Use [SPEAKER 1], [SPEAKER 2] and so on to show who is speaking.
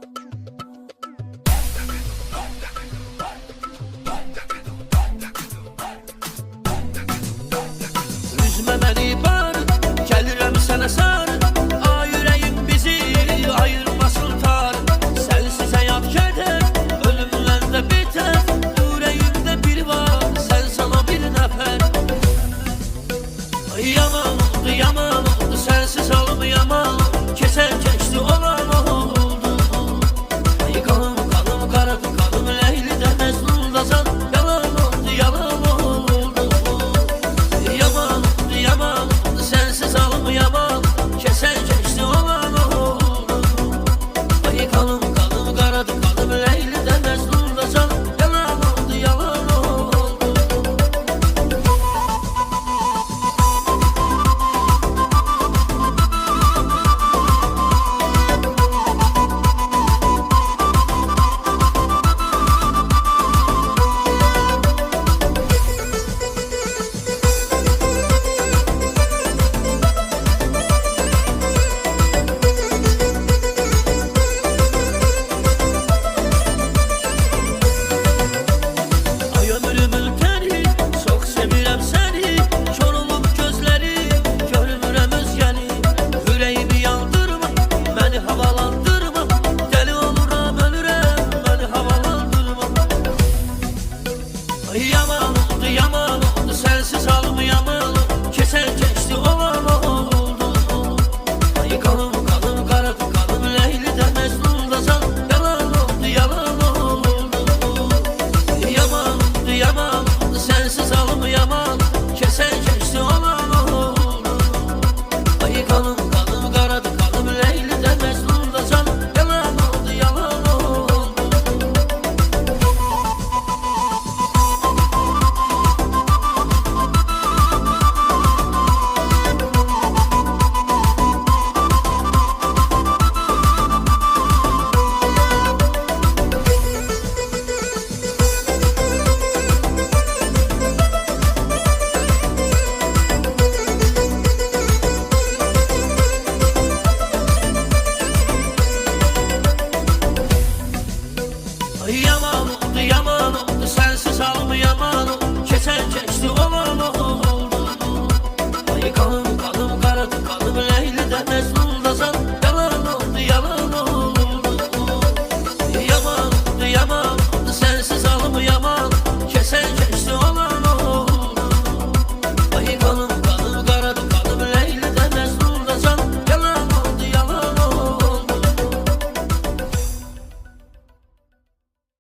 [SPEAKER 1] Üzmə məni bar, gəlirəm sənə sar. Ay ürəyim bizi ayırmasın tar. Sənsiz həyat kədər, ölümlə də bitər. Ürəyimdə bir var, sən sana bir nəfər. Yaman oldu, yaman oldu, sənsiz olmayamam. Keçən keçdi olan oldu. Ay qanım, qanım qaradı, qanım Leyli'də Məcnun'da can. Yalan oldu, yalan oldu. Yaman oldu, yaman oldu, sənsiz olmayamam. Keçən keçdi olan oldu. Ay qanım